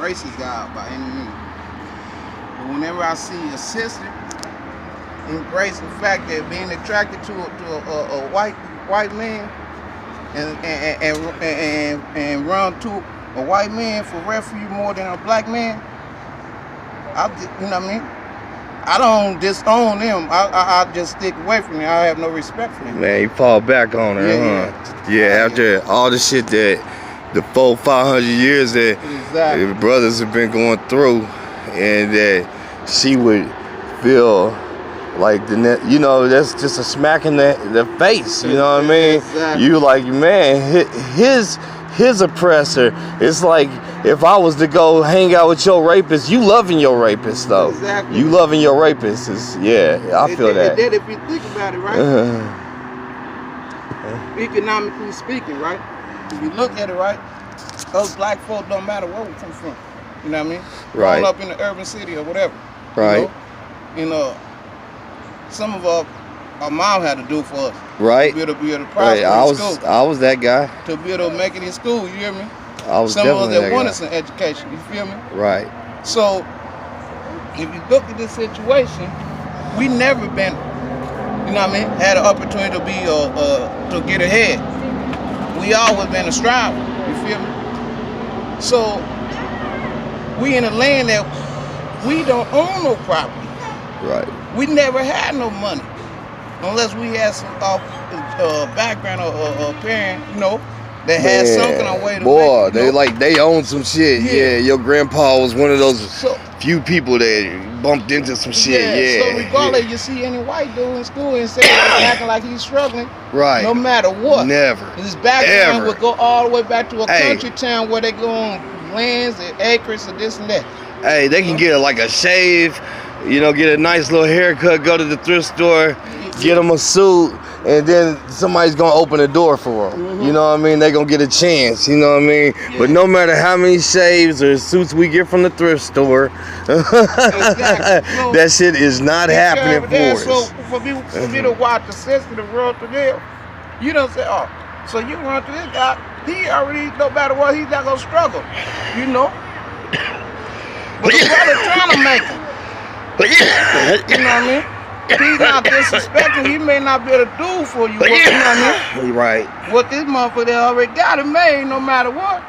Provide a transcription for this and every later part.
racist guy by any means. But whenever I see a sister embrace the fact that being attracted to a white man and run to a white man for refuge more than a black man, you know what I mean? I don't disown them. I just stick away from them. I have no respect for them. Man, you fall back on her, huh? Yeah, after all the shit that the 400-500 years that the brothers have been going through, and that she would feel like you know, that's just a smack in the face. You know what I mean? Exactly. You like, man, his oppressor. It's like if I was to go hang out with your rapist, you loving your rapist though. Exactly. You loving your rapist is, yeah, I feel that. If you think about it, right? Economically speaking, right? If you look at it, right, those black folk don't matter where we come from. You know what I mean? Right. Growing up in the urban city or whatever. Right. You know, some of our mom had to do for us. Right. To be able to Right. prosper in school. I was that guy. To be able to make it in school, you hear me? I was some of us definitely that that wanted guy. some education, you feel me? Right. So, if you look at this situation, we never been, you know what I mean, had an opportunity to be, to get ahead. We always been a striver, you feel me? So, we in a land that we don't own no property. Right. We never had no money, unless we had some background or parent, you know, that had something away to boy, make, you know? they own some shit. Yeah, your grandpa was one of those few people that bumped into some shit. Yeah. So regardless, you see any white dude in school and say acting like he's struggling. Right. No matter what. Never. His background Ever. would go all the way back to a country town where they go on lands and acres and this and that. Hey, they can get like a shave, you know, get a nice little haircut, go to the thrift store, get them a suit, and then somebody's gonna open the door for them. You know what I mean? They gonna get a chance. You know what I mean? But no matter how many shaves or suits we get from the thrift store, that shit is not happening for us. So for me to watch the sister of the world to them, you don't say, oh, so you run to this guy, he already, no matter what, he's not gonna struggle. You know? But the brother trying to make it. You know what I mean? He's not disrespecting. He may not be able to do for you. What, you know what I mean? Right. What this motherfucker already got it made, no matter what.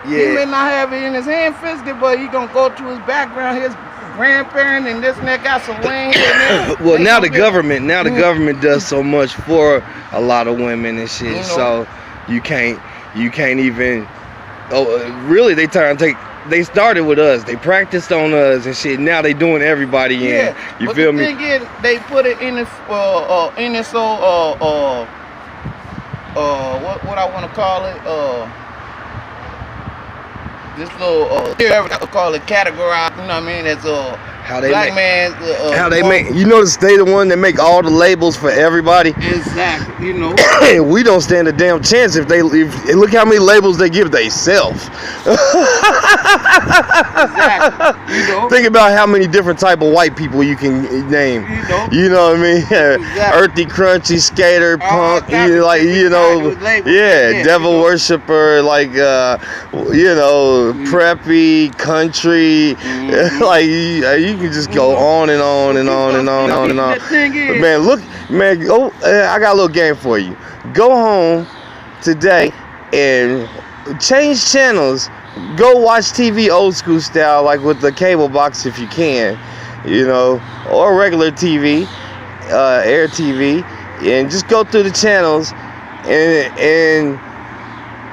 Yeah. He may not have it in his hand physically, but he gonna go to his background, his grandparent, and this and that got some land here and there. Well, now the government does so much for a lot of women and shit. You know? So you can't even. Oh, really? They They started with us. They practiced on us and shit. Now they doing everybody in. Yeah, You feel me? The thing is, they put it in this what I want to call it, this little call it categorized. You know what I mean? It's how they black man. How they make? You notice they the one that make all the labels for everybody. Exactly. You know. We don't stand a damn chance if look how many labels they give themselves. Exactly. You know. Think about how many different type of white people you can name. You know what I mean? Exactly. Earthy, crunchy, skater, punk. Devil worshiper, like you know, preppy, country. Like you can just go on and on and on and on and on and on. But man, look, man, I got a little game for you. Go home today and change channels. Go watch TV old school style, like with the cable box if you can, you know, or regular TV, air TV, and just go through the channels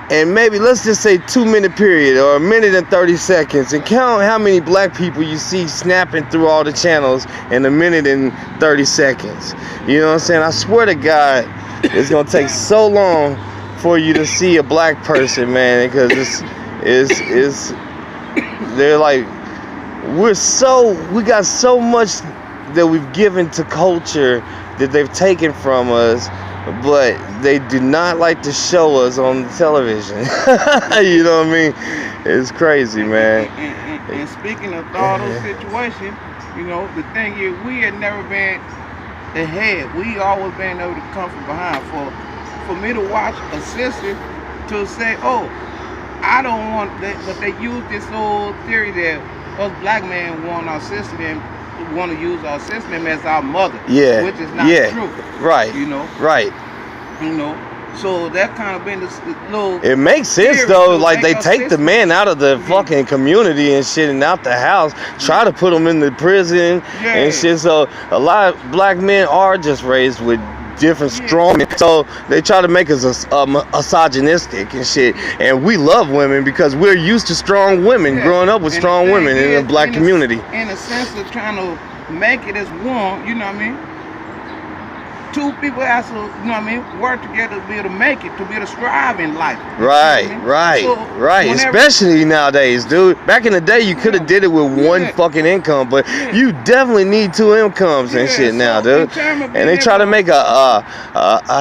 and maybe let's just say 2-minute period or 1:30 and count how many black people you see snapping through all the channels in 1:30. You know what I'm saying? I swear to God, it's gonna take so long for you to see a black person, man, because it's they're like we got so much that we've given to culture that they've taken from us, but they do not like to show us on the television. You know what I mean? It's crazy, man. And speaking of all those situations, you know, the thing is, we had never been ahead. We always been able to come from behind. For me to watch a sister to say, oh, I don't want that, but they use this whole theory that us black men want our sister and want to use our sister as our mother. Yeah. Which is not true. Right. You know. Right. You know. So that kind of been this little. It makes sense though. Like they take the man out of the fucking community and shit, and out the house, try to put him in the prison and shit. So a lot of black men are just raised with different strong men. So they try to make us misogynistic and shit. And we love women because we're used to strong women, growing up with strong women in the black community. In a sense of trying to make it as one, you know what I mean? Two people have to, you know what I mean, work together to be able to make it, to be able to strive in life. Right, you know what I mean? right, So right. Especially nowadays, dude. Back in the day, you could have did it with one fucking income, but you definitely need two incomes and shit now, dude. And they try to make a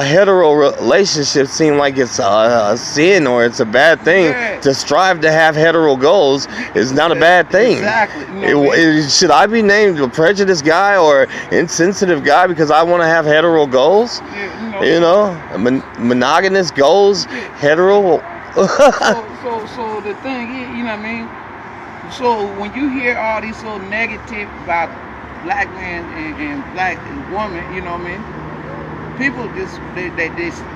hetero relationship seem like it's a sin or it's a bad thing. To strive to have hetero goals is not a bad thing. Exactly. You know should I be named a prejudiced guy or insensitive guy because I want to have hetero goals? You know, monogamous goals, hetero. so the thing is, you know what I mean? So when you hear all these so negative about black men and black women, you know what I mean? People just they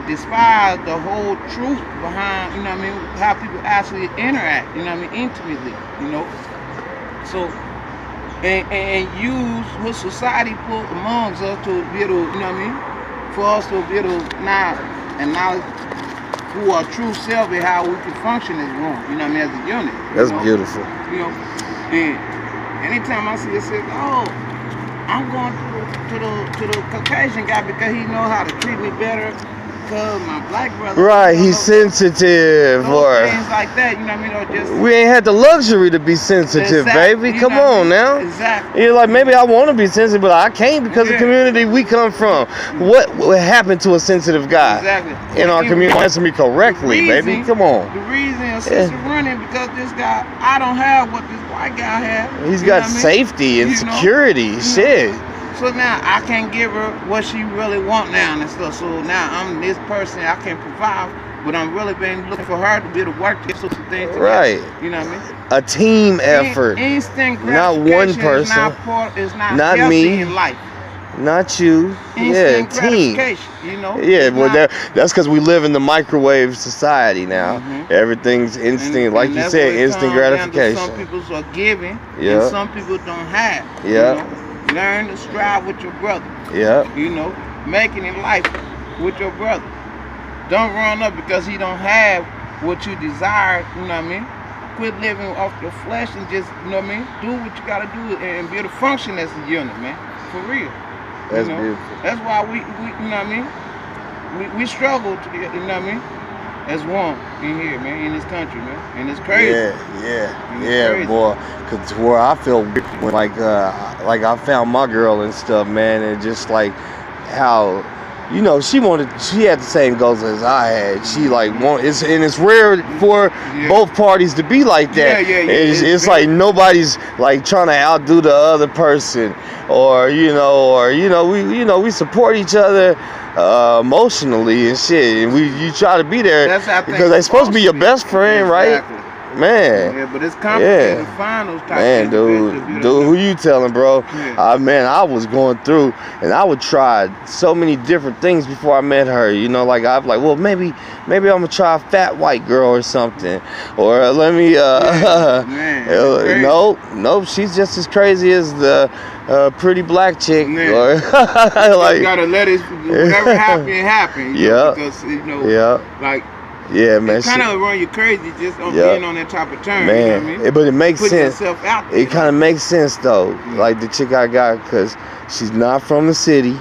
despise the whole truth behind, you know what I mean, how people actually interact, you know what I mean, intimately, you know. So and use what society put amongst us to be able to, you know what I mean, for us to be able to now acknowledge who our true self and how we can function as one, you know what I mean, as a unit. That's beautiful. You know, and anytime I see it, say, oh, I'm going to the Caucasian guy because he knows how to treat me better. Because my black brother, right, he's sensitive, or things like that, you know what I mean, or just we ain't had the luxury to be sensitive, baby. Come on now. Exactly. You're like, maybe I want to be sensitive, but I can't because the community we come from. What happened to a sensitive guy in our community? Answer me correctly, baby. Come on. The reason a sister running because this guy, I don't have what this white guy has. He's got safety and security, shit. So now I can't give her what she really want now and stuff. So now I'm this person I can provide, but I'm really been looking for her to be able to work this some things together. Right. You know what I mean? A team effort. Instant not one person. Is not me. In life. Not you. Instant team. You know. Yeah, well, that's because we live in the microwave society now. Everything's instant, like you said, instant gratification. Some people are giving, and some people don't have. Yeah. You know? Learn to strive with your brother. Yeah. You know, making it life with your brother. Don't run up because he don't have what you desire, you know what I mean? Quit living off your flesh and just, you know what I mean? Do what you gotta do and be able to function as a unit, man. For real. That's beautiful. That's why we you know what I mean? We struggle to get, you know what I mean? As one in here, man, in this country, man. And it's crazy. Yeah, boy. Cause where I feel when like I found my girl and stuff, man, and just like how, you know, she had the same goals as I had. She like it's rare for both parties to be like that. It's like nobody's like trying to outdo the other person, or we support each other emotionally and shit, and you try to be there because they're supposed to be your best friend, right? Man. Yeah, but it's complicated to find those type of dude, who you telling, bro? I was going through, and I would try so many different things before I met her. You know, like I'm like, well, maybe I'm gonna try a fat white girl or something, or let me. Nope, she's just as crazy as the pretty black chick. Or like, you gotta let it, whatever happen. Because like. Yeah, man. It kind of run you crazy just on being on that type of term. Man, you know what I mean? But it makes sense. Yourself out there, it kind of makes sense though. Like the chick I got, because she's not from the city.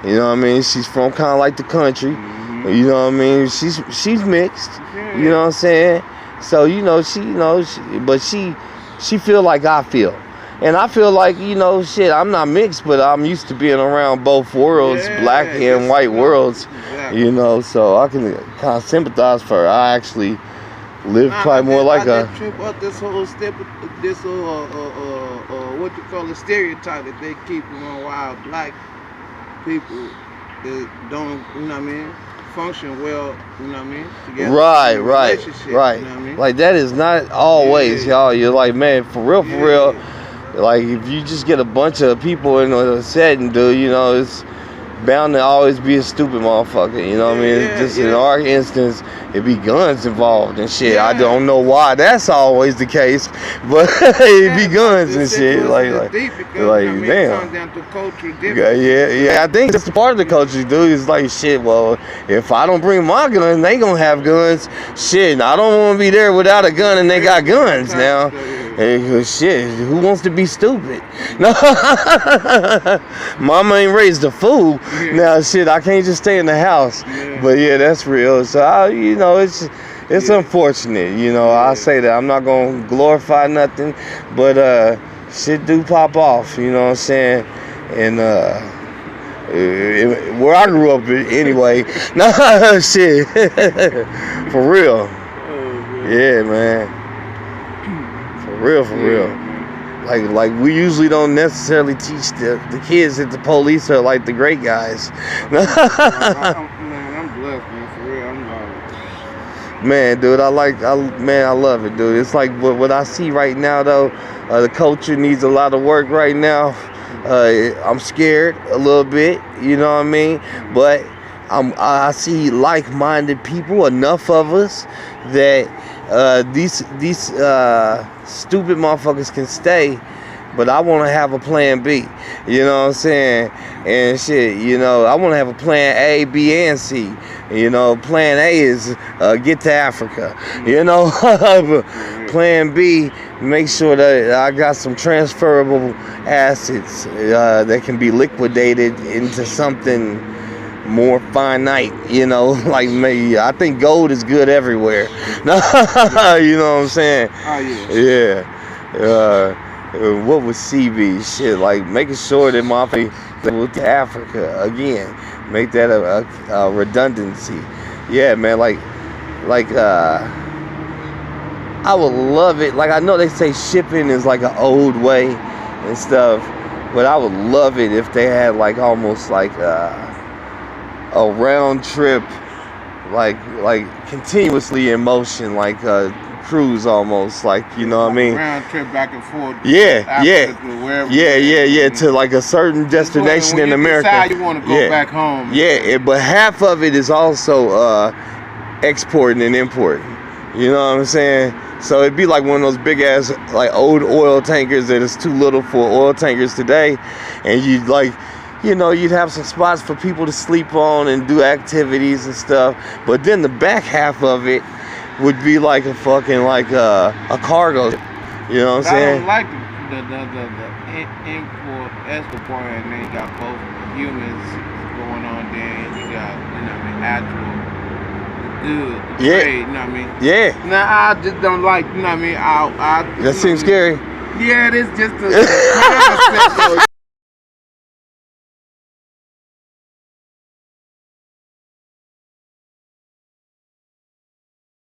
You know what I mean? She's from kind of like the country. You know what I mean? She's mixed. You know what I'm saying? So but she feel like I feel. And I feel like, shit, I'm not mixed, but I'm used to being around both worlds, black and white worlds, so I can kind of sympathize for her. I actually live probably more like a... trip up this whole what you call a stereotype that they keep on wild black people that don't, you know what I mean, function well, you know what I mean? Together. Right, In a right, relationship, right. You know what I mean? Like that is not always, y'all. You're like, man, for real. Like if you just get a bunch of people in a setting, dude, you know, it's bound to always be a stupid motherfucker. You know what I mean? It's just in our instance, it be guns involved and shit. I don't know why that's always the case, but it be guns and shit. Like damn. It comes down to culture Yeah. I think that's the part of the culture, dude. Is like shit. Well, if I don't bring my gun, they gonna have guns. Shit, and I don't want to be there without a gun, and they got guns now. Hey, shit, who wants to be stupid? No, mama ain't raised a fool. Now, shit, I can't just stay in the house. But yeah, that's real. So, you know, it's unfortunate. You know, I say that I'm not gonna glorify nothing, but shit do pop off. You know what I'm saying? And where I grew up, anyway. Nah, shit, for real. Yeah, man. For real. Like we usually don't necessarily teach the kids that the police are like the great guys. I'm blessed, man. For real, I'm like. Man, dude, I love it, dude. It's like what I see right now, though. The culture needs a lot of work right now. I'm scared a little bit, you know what I mean? But I see like-minded people, enough of us, that these stupid motherfuckers can stay, but I want to have a plan B. You know what I'm saying? And shit, you know, I want to have a plan A, B, and C. You know, plan A is get to Africa. You know, plan B, make sure that I got some transferable assets that can be liquidated into something more finite, you know, like me. I think gold is good everywhere. You know what I'm saying? Oh, yeah. What was CB? Shit, like making sure that my family go to Africa again. Make that a redundancy. Yeah, man, like I would love it. Like I know they say shipping is like an old way and stuff, but I would love it if they had like almost like a round trip, like continuously in motion, like a cruise almost, like, you know what I mean? Round trip back and forth. To like a certain destination in America. Decide you want to go back home. But half of it is also exporting and importing. You know what I'm saying? So it'd be like one of those big ass like old oil tankers that is too little for oil tankers today, and you'd like, you know, you'd have some spots for people to sleep on and do activities and stuff. But then the back half of it would be like a fucking like a cargo. You know what I'm saying? I don't like the import export, and then you got both humans going on there, and you got, you know what I mean, actual good trade, you know what I mean? Yeah. Now I just don't like, you know what I mean? That seems scary. Yeah, it is just a concept.